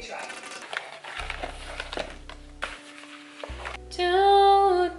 try. Downtown.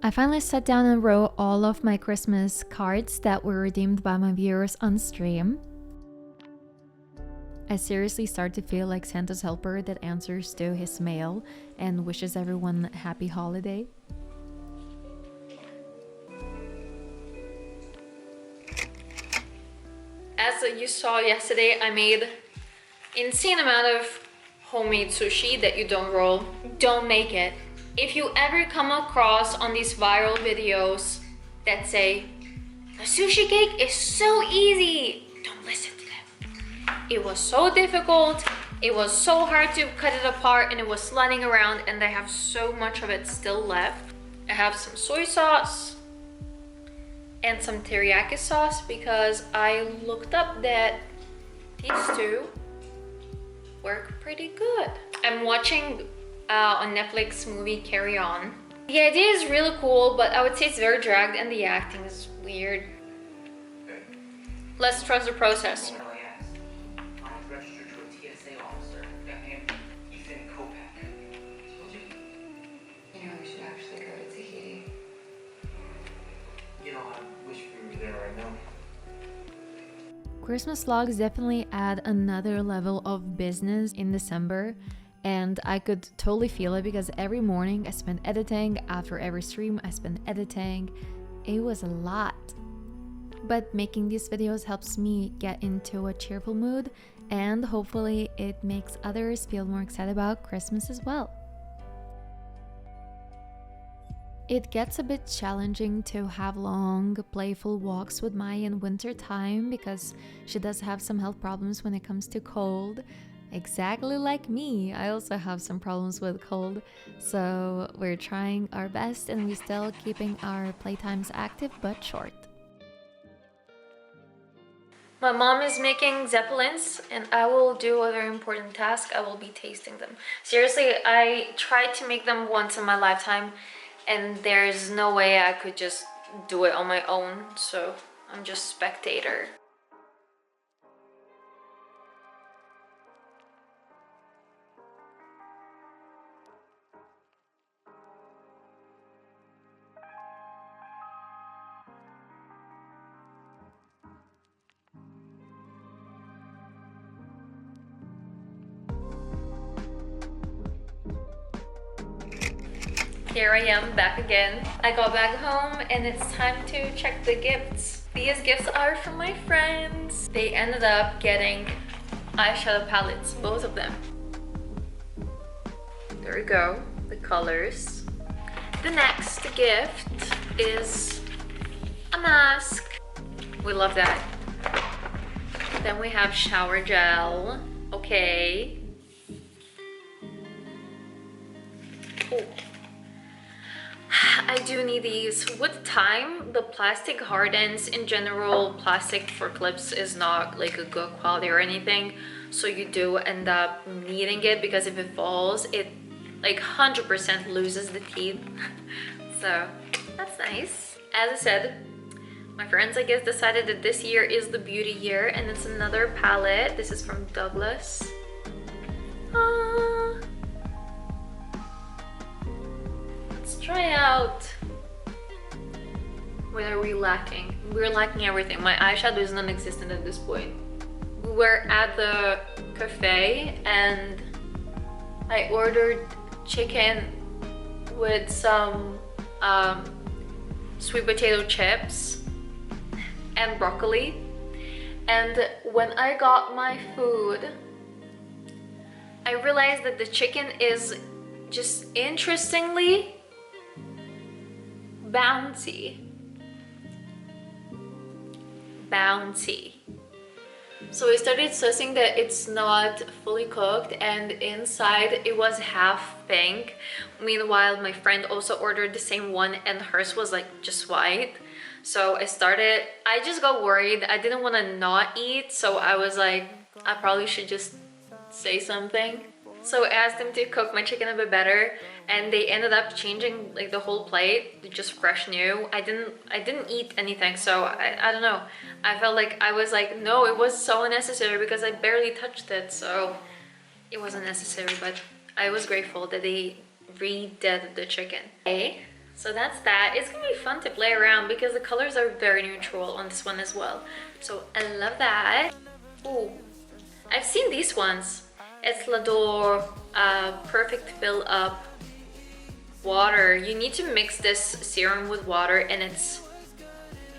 I finally sat down and wrote all of my Christmas cards that were redeemed by my viewers on stream. I seriously start to feel like Santa's helper that answers to his mail and wishes everyone a happy holiday. As you saw yesterday, I made insane amount of homemade sushi that you don't roll. Don't make it. If you ever come across on these viral videos that say, the sushi cake is so easy, don't listen to them. It was so difficult, it was so hard to cut it apart, and it was sliding around, and I have so much of it still left. I have some soy sauce and some teriyaki sauce because I looked up that these two work pretty good. I'm watching on Netflix movie Carry On. The idea is really cool, but I would say it's very dragged and the acting is weird. Let's trust the process. Christmas vlogs definitely add another level of business in December, and I could totally feel it because every morning I spent editing, after every stream I spent editing. It was a lot. But making these videos helps me get into a cheerful mood, and hopefully it makes others feel more excited about Christmas as well. It gets a bit challenging to have long, playful walks with Mai in winter time because she does have some health problems when it comes to cold. Exactly like me, I also have some problems with cold, so we're trying our best and we're still keeping our playtimes active but short. My mom is making zeppelins and I will do a very important task. I will be tasting them. Seriously, I tried to make them once in my lifetime and there's no way I could just do it on my own, so I'm just spectator. Here I am back again. I got back home and it's time to check the gifts. These gifts are from my friends. They ended up getting eyeshadow palettes, both of them. There we go, the colors. The next gift is a mask. We love that. Then we have shower gel. Okay. Ooh. I do need these. With time, the plastic hardens. In general, plastic for clips is not like a good quality or anything, so you do end up needing it because if it falls, it like 100% loses the teeth. So that's nice. As I said, my friends I guess decided that this year is the beauty year, and it's another palette. This is from Douglas. Try out. What are we lacking? We're lacking everything. My eyeshadow is non-existent at this point. We were at the cafe and I ordered chicken with some sweet potato chips and broccoli. And when I got my food, I realized that the chicken is just interestingly bouncy. So I started sussing that it's not fully cooked, and inside it was half pink. Meanwhile, my friend also ordered the same one and hers was like just white. So I just got worried. I didn't want to not eat, so I was like, I probably should just say something. So I asked them to cook my chicken a bit better, and they ended up changing like the whole plate to just fresh new. I didn't eat anything, so I don't know. I felt like I was like, no, it was so unnecessary because I barely touched it, so it wasn't necessary, but I was grateful that they redid the chicken. Okay, so that's that. It's gonna be fun to play around because the colors are very neutral on this one as well. So I love that. Ooh, I've seen these ones. It's L'Adore Perfect Fill Up Water. You need to mix this serum with water, and it's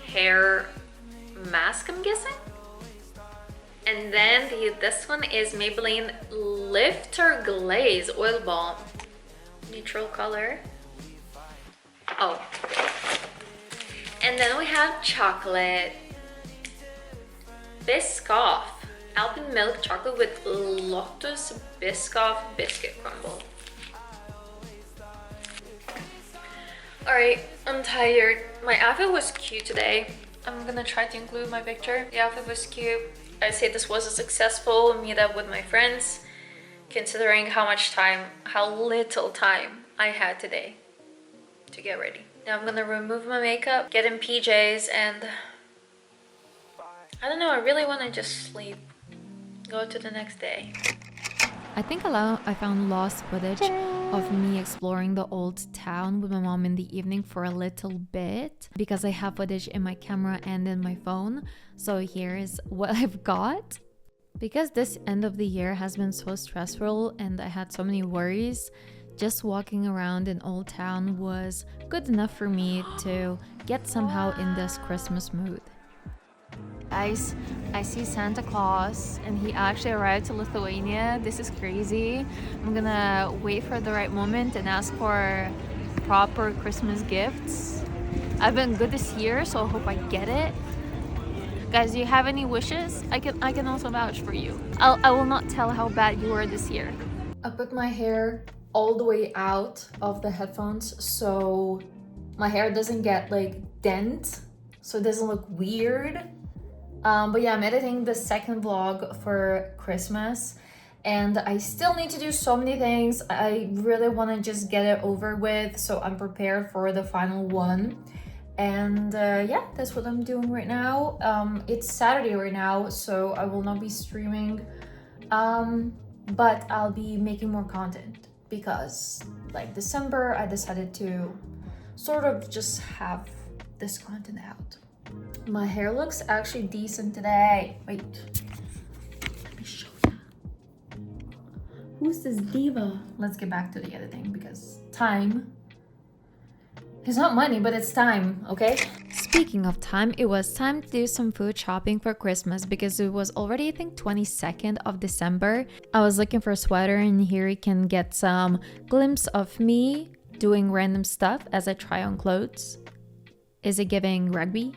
hair mask, I'm guessing. And then this one is Maybelline Lifter Glaze Oil Balm. Neutral color. Oh. And then we have chocolate. Biscoff. Alpine milk chocolate with Lotus Biscoff biscuit crumble. Alright, I'm tired. My outfit was cute today. I'm gonna try to include my picture. The outfit was cute. I say this was a successful meetup with my friends, considering how little time I had today to get ready. Now I'm gonna remove my makeup, get in PJs, and I don't know, I really wanna just sleep. Go to the next day. I think I found lost footage of me exploring the old town with my mom in the evening for a little bit because I have footage in my camera and in my phone. So here's what I've got. Because this end of the year has been so stressful and I had so many worries, just walking around in Old Town was good enough for me to get somehow in this Christmas mood. Guys, I see Santa Claus and he actually arrived to Lithuania. This is crazy. I'm gonna wait for the right moment and ask for proper Christmas gifts. I've been good this year, so I hope I get it. Guys, do you have any wishes? I can also vouch for you. I will not tell how bad you were this year. I put my hair all the way out of the headphones so my hair doesn't get like dent, so it doesn't look weird. But yeah, I'm editing the second vlog for Christmas and I still need to do so many things. I really want to just get it over with, so I'm prepared for the final one. And yeah, that's what I'm doing right now. It's Saturday right now, so I will not be streaming, but I'll be making more content because like December I decided to sort of just have this content out. My hair looks actually decent today. Wait, let me show you. Who's this diva? Let's get back to the editing because time. It's not money, but it's time, okay? Speaking of time, it was time to do some food shopping for Christmas because it was already, I think, 22nd of December. I was looking for a sweater and here you can get some glimpse of me doing random stuff as I try on clothes. Is it giving rugby?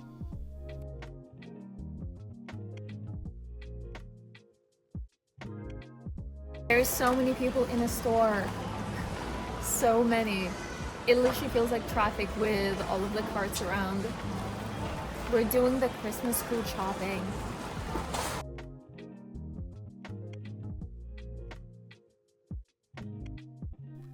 There's so many people in a store. So many. It literally feels like traffic with all of the carts around. We're doing the Christmas food shopping.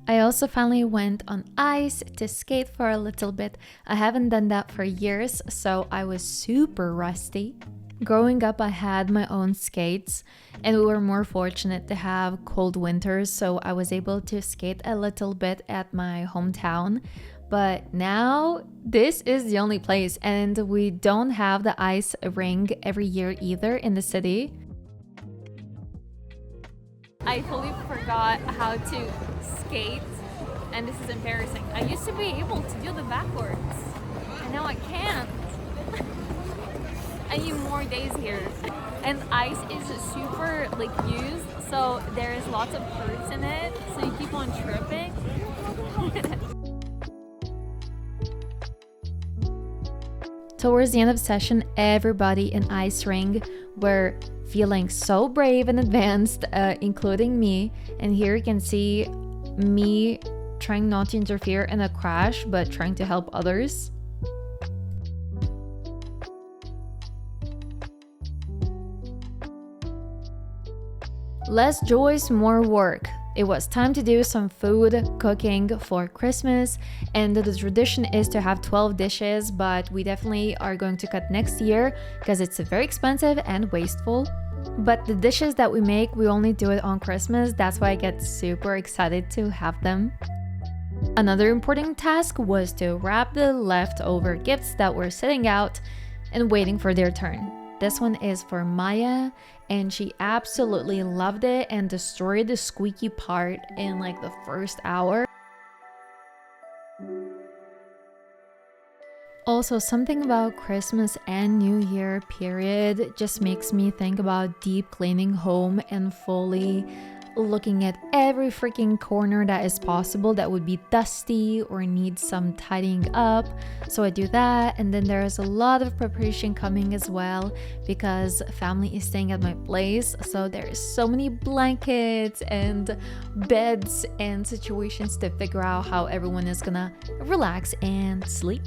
I also finally went on ice to skate for a little bit. I haven't done that for years, so I was super rusty. Growing up, I had my own skates and we were more fortunate to have cold winters, so I was able to skate a little bit at my hometown. But now this is the only place and we don't have the ice ring every year either in the city. I fully forgot how to skate and this is embarrassing. I used to be able to do the backwards and now I can't. I need more days here. And ice is super like used, so there's lots of curves in it, so you keep on tripping. Towards the end of the session, everybody in ice ring were feeling so brave and advanced, including me. And here you can see me trying not to interfere in a crash, but trying to help others. Less joys, more work. It was time to do some food cooking for Christmas, and the tradition is to have 12 dishes, but we definitely are going to cut next year because it's very expensive and wasteful. But the dishes that we make, we only do it on Christmas. That's why I get super excited to have them. Another important task was to wrap the leftover gifts that were sitting out and waiting for their turn. This one is for Maya, and she absolutely loved it and destroyed the squeaky part in like the first hour. Also, something about Christmas and New Year period just makes me think about deep cleaning home and fully looking at every freaking corner that is possible that would be dusty or need some tidying up. So I do that, and then there's a lot of preparation coming as well because family is staying at my place, so there's so many blankets and beds and situations to figure out how everyone is gonna relax and sleep.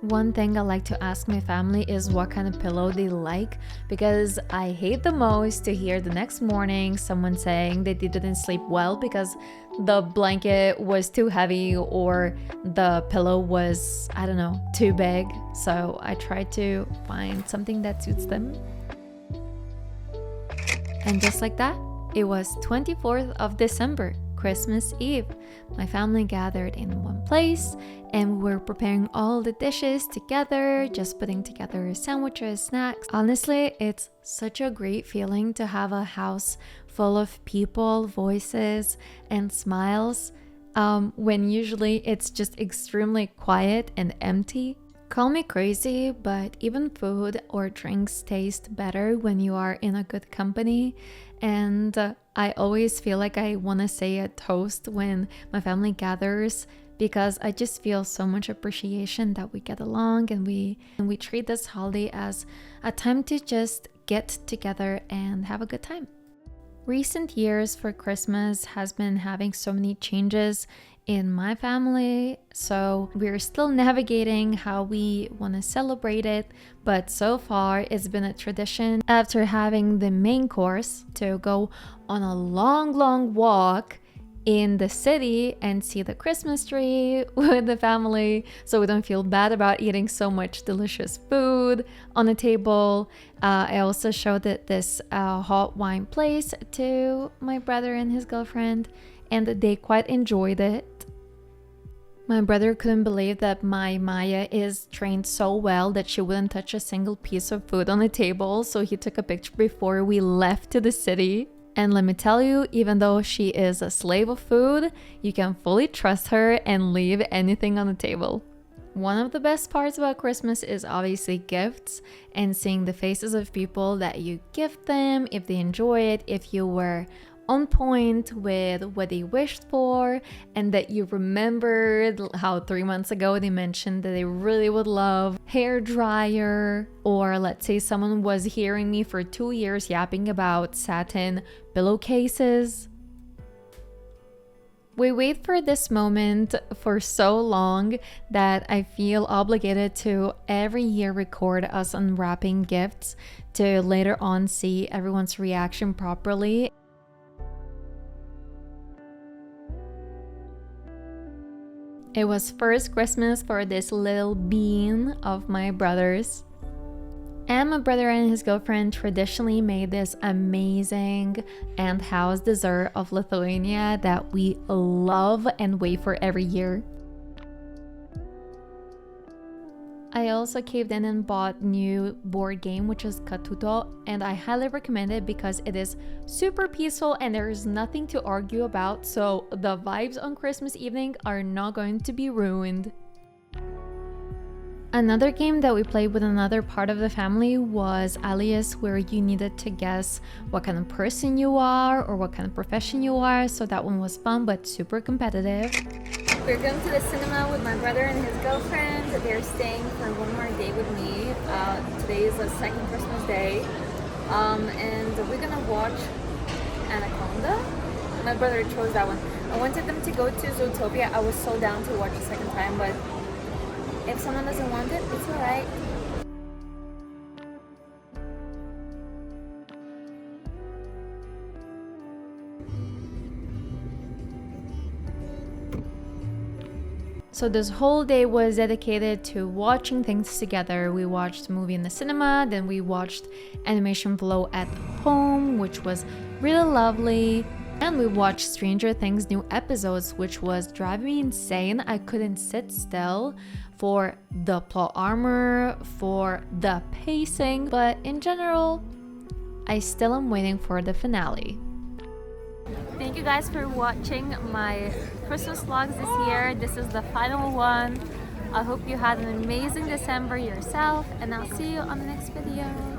One thing I like to ask my family is what kind of pillow they like, because I hate the most to hear the next morning someone saying that they didn't sleep well because the blanket was too heavy or the pillow was, I don't know, too big. So I try to find something that suits them. And just like that, it was 24th of December, Christmas Eve. My family gathered in one place and we were preparing all the dishes together, just putting together sandwiches, snacks. Honestly, it's such a great feeling to have a house full of people, voices, and smiles, when usually it's just extremely quiet and empty. Call me crazy, but even food or drinks taste better when you are in a good company. And I always feel like I want to say a toast when my family gathers because I just feel so much appreciation that we get along and we treat this holiday as a time to just get together and have a good time. Recent years for Christmas has been having so many changes in my family, so we're still navigating how we want to celebrate it, but so far it's been a tradition after having the main course to go on a long walk in the city and see the Christmas tree with the family, so we don't feel bad about eating so much delicious food on the table. I also showed this hot wine place to my brother and his girlfriend, and they quite enjoyed it. My brother couldn't believe that my Maya is trained so well that she wouldn't touch a single piece of food on the table, so he took a picture before we left to the city. And let me tell you, even though she is a slave of food, you can fully trust her and leave anything on the table. One of the best parts about Christmas is obviously gifts and seeing the faces of people that you gift them, if they enjoy it, if you were on point with what they wished for, and that you remembered how 3 months ago they mentioned that they really would love hair dryer, or let's say someone was hearing me for 2 years yapping about satin pillowcases. We wait for this moment for so long that I feel obligated to every year record us unwrapping gifts to later on see everyone's reaction properly. It was first Christmas for this little bean of my brother's. And my brother and his girlfriend traditionally made this amazing and house dessert of Lithuania that we love and wait for every year. I also caved in and bought new board game, which is Katuto, and I highly recommend it because it is super peaceful and there is nothing to argue about, so the vibes on Christmas evening are not going to be ruined. Another game that we played with another part of the family was Alias, where you needed to guess what kind of person you are or what kind of profession you are, so that one was fun but super competitive. We're going to the cinema with my brother and his girlfriend. They're staying for one more day with me. Today is the second Christmas day. And we're gonna watch Anaconda. My brother chose that one. I wanted them to go to Zootopia. I was so down to watch a second time, but if someone doesn't want it, it's alright. So this whole day was dedicated to watching things together. We watched a movie in the cinema, then we watched Animation Flow at home, which was really lovely. And we watched Stranger Things new episodes, which was driving me insane. I couldn't sit still for the plot armor, for the pacing, but in general, I still am waiting for the finale. Thank you guys for watching my Christmas vlogs this year. This is the final one. I hope you had an amazing December yourself, and I'll see you on the next video.